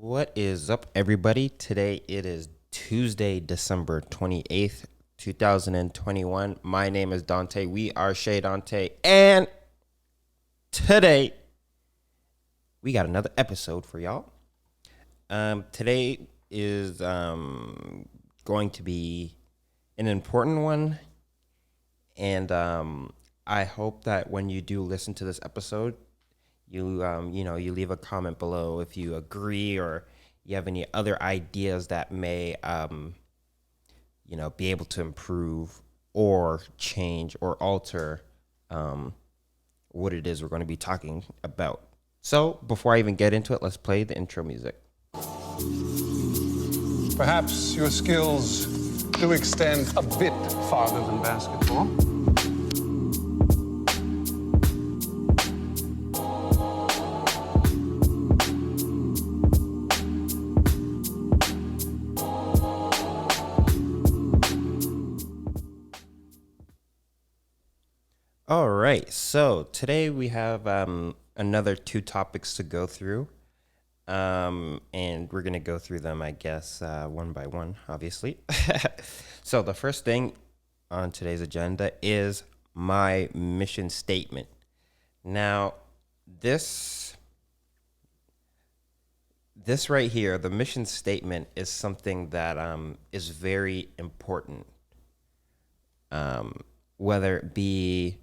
What is up, everybody? Today it is Tuesday, December 28th, 2021. My name is Dante. We are Chez Dante. And today we got another episode for y'all. Today is going to be an important one. And I hope that when you do listen to this episode, you leave a comment below if you agree or you have any other ideas that may be able to improve or change or alter what it is we're going to be talking about. So before I even get into it, let's play the intro music. Perhaps your skills do extend a bit farther than basketball. All right, so today we have another two topics to go through, and we're going to go through them, I guess, one by one, obviously. So the first thing on today's agenda is my mission statement. Now, this right here, the mission statement, is something that is very important, whether it be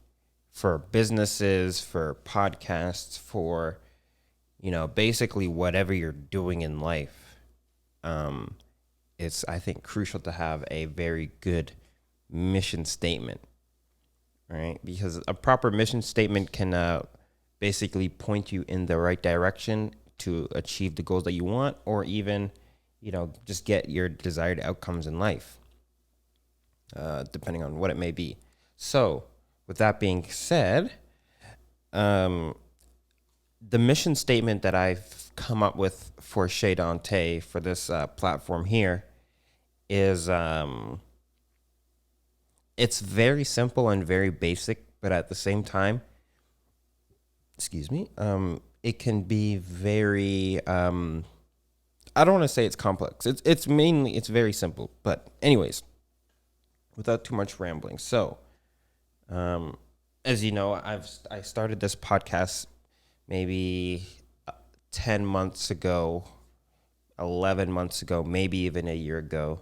for businesses, for podcasts, for, basically whatever you're doing in life. It's, I think, crucial to have a very good mission statement, right? Because a proper mission statement can basically point you in the right direction to achieve the goals that you want, or even, just get your desired outcomes in life, depending on what it may be. So, with that being said, the mission statement that I've come up with for Chez Dante for this platform here is it's very simple and very basic, but at the same time, it can be very I don't want to say it's complex. It's very simple. But anyways, without too much rambling. So, as you know, I started this podcast maybe 10 months ago, 11 months ago, maybe even a year ago,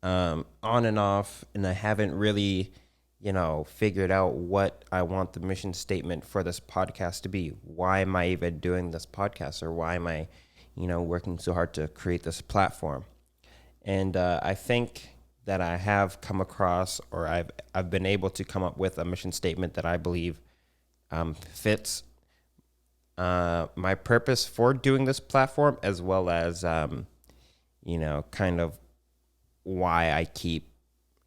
on and off. And I haven't really, figured out what I want the mission statement for this podcast to be. Why am I even doing this podcast, or why am I, working so hard to create this platform? And I think that I have come across, or I've been able to come up with a mission statement that I believe fits my purpose for doing this platform, as well as kind of why I keep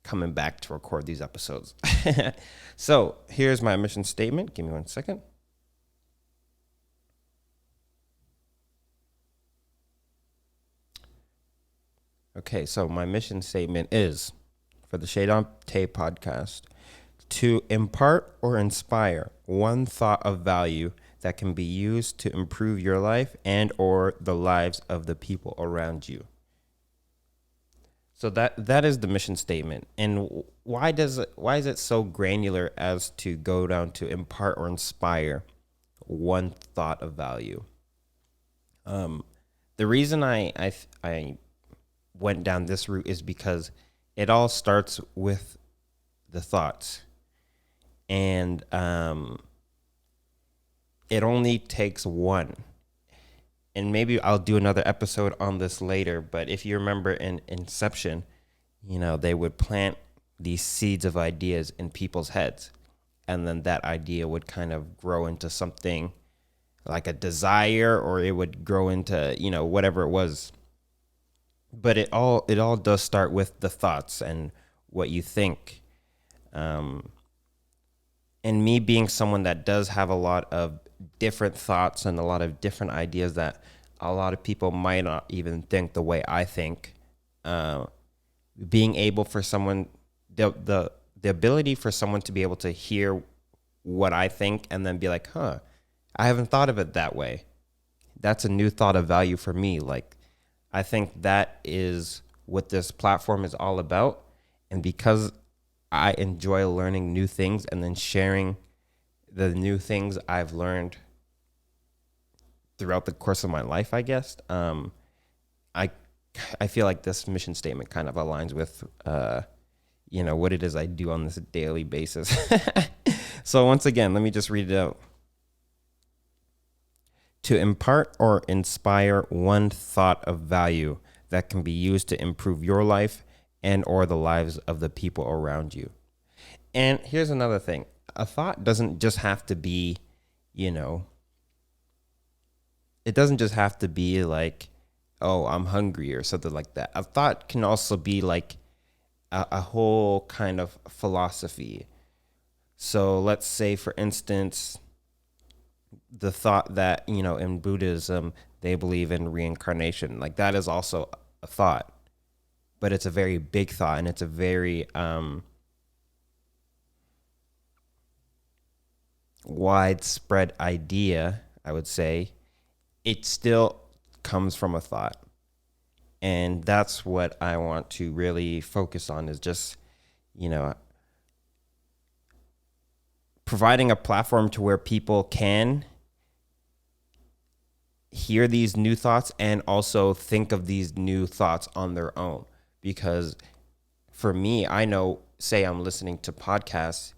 coming back to record these episodes. So here's my mission statement. Give me 1 second. Okay, so my mission statement is, for the Chez Dante podcast, to impart or inspire one thought of value that can be used to improve your life and or the lives of the people around you. So that is the mission statement. And why is it so granular as to go down to impart or inspire one thought of value? The reason I went down this route is because it all starts with the thoughts, and it only takes one. And maybe I'll do another episode on this later, but if you remember in Inception, they would plant these seeds of ideas in people's heads, and then that idea would kind of grow into something like a desire, or it would grow into, whatever it was. But it all does start with the thoughts and what you think. And me being someone that does have a lot of different thoughts and a lot of different ideas that a lot of people might not even think the way I think, being able for someone, the ability for someone to be able to hear what I think and then be like, I haven't thought of it that way. That's a new thought of value for me. Like, I think that is what this platform is all about. And because I enjoy learning new things and then sharing the new things I've learned throughout the course of my life, I guess, I I feel like this mission statement kind of aligns with what it is I do on this daily basis. So once again, let me just read it out. To impart or inspire one thought of value that can be used to improve your life and or the lives of the people around you. And here's another thing. A thought doesn't just have to be, it doesn't just have to be like, oh, I'm hungry or something like that. A thought can also be like a whole kind of philosophy. So let's say, for instance, the thought that, in Buddhism, they believe in reincarnation. Like that is also a thought, but it's a very big thought, and it's a very widespread idea, I would say. It still comes from a thought. And that's what I want to really focus on, is just, providing a platform to where people can hear these new thoughts and also think of these new thoughts on their own. Because for me, I know, say I'm listening to podcasts,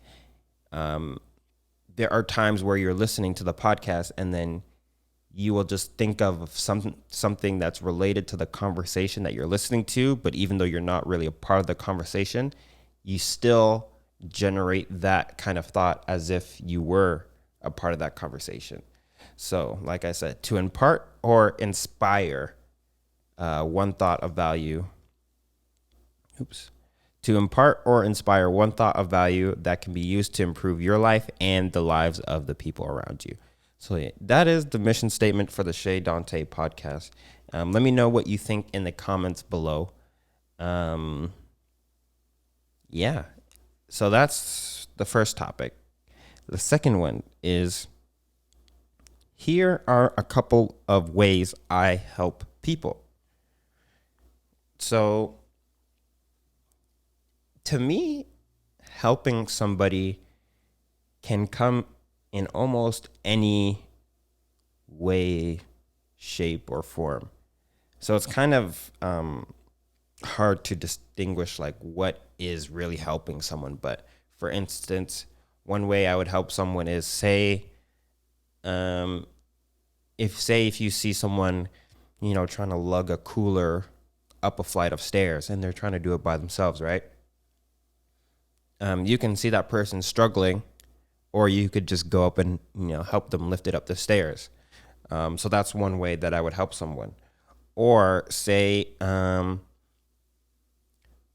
there are times where you're listening to the podcast and then you will just think of something that's related to the conversation that you're listening to, but even though you're not really a part of the conversation, you still generate that kind of thought as if you were a part of that conversation. So, like I said, to impart or inspire one thought of value. To impart or inspire one thought of value that can be used to improve your life and the lives of the people around you. So yeah, that is the mission statement for the Chez Dante podcast. Let me know what you think in the comments below. Yeah. So that's the first topic. The second one is, here are a couple of ways I help people. So to me, helping somebody can come in almost any way, shape, or form. So it's kind of hard to distinguish like what is really helping someone. But for instance, one way I would help someone is, say if you see someone, trying to lug a cooler up a flight of stairs and they're trying to do it by themselves, right? You can see that person struggling, or you could just go up and, help them lift it up the stairs. So that's one way that I would help someone. Or say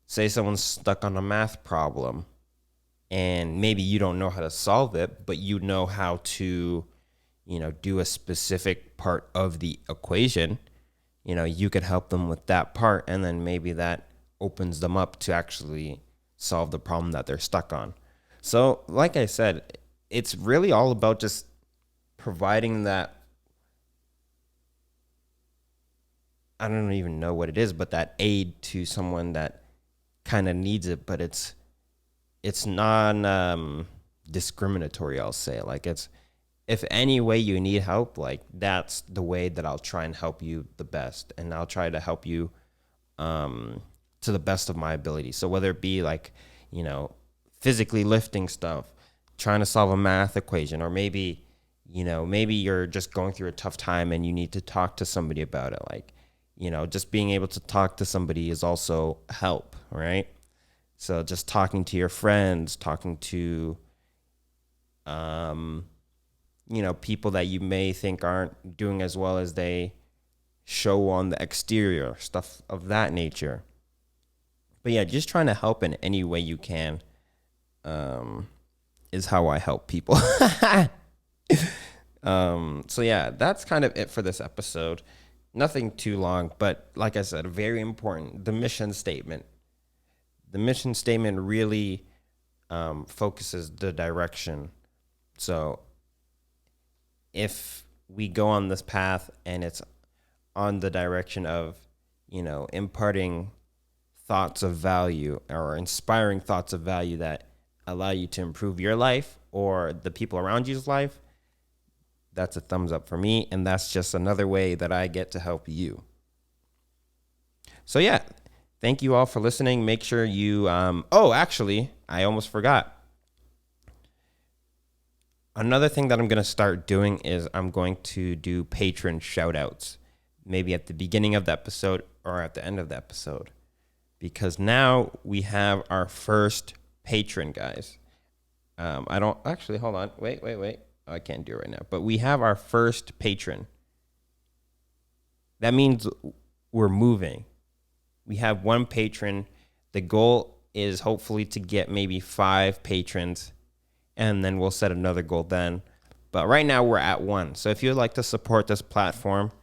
someone's stuck on a math problem and maybe you don't know how to solve it, but you know how to, do a specific part of the equation. You could help them with that part, and then maybe that opens them up to actually solve the problem that they're stuck on. So, like I said, it's really all about just providing that, I don't even know what it is, but that aid to someone that kind of needs it, but it's non discriminatory, I'll say. Like, it's, if any way you need help, like that's the way that I'll try and help you the best, and I'll try to help you to the best of my ability. So whether it be like, physically lifting stuff, trying to solve a math equation, or maybe you're just going through a tough time and you need to talk to somebody about it. Like, just being able to talk to somebody is also help, right? So just talking to your friends, talking to, people that you may think aren't doing as well as they show on the exterior, stuff of that nature. But yeah, just trying to help in any way you can is how I help people. So yeah, that's kind of it for this episode. Nothing too long, but like I said, very important. The mission statement. The mission statement really focuses the direction. So if we go on this path and it's on the direction of, imparting thoughts of value or inspiring thoughts of value that allow you to improve your life or the people around you's life, that's a thumbs up for me. And that's just another way that I get to help you. So yeah, thank you all for listening. Make sure you, actually, I almost forgot. Another thing that I'm going to start doing is I'm going to do patron shout outs, maybe at the beginning of the episode or at the end of the episode, because now we have our first patron, guys. Hold on. Wait. Oh, I can't do it right now, but we have our first patron. That means we're moving. We have one patron. The goal is hopefully to get maybe 5 patrons, and then we'll set another goal then. But right now we're at 1. So if you'd like to support this platform,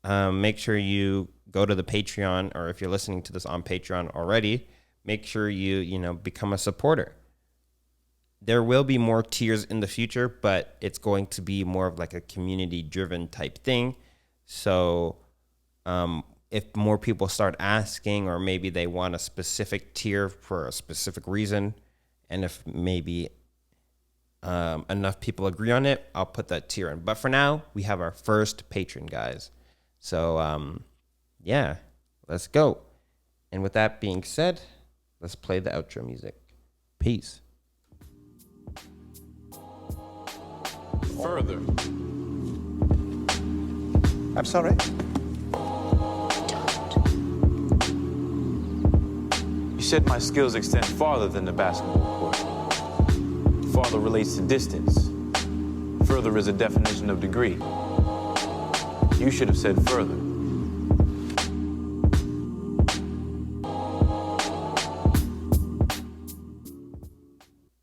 make sure you go to the Patreon, or if you're listening to this on Patreon already, make sure you become a supporter. There will be more tiers in the future, but it's going to be more of like a community-driven type thing. So if more people start asking, or maybe they want a specific tier for a specific reason, and if maybe enough people agree on it, I'll put that tier in. But for now, we have our first patron, guys. So yeah, let's go. And with that being said, let's play the outro music. Peace. Further. I'm sorry? You said my skills extend farther than the basketball court. Farther relates to distance. Further is a definition of degree. You should have said further.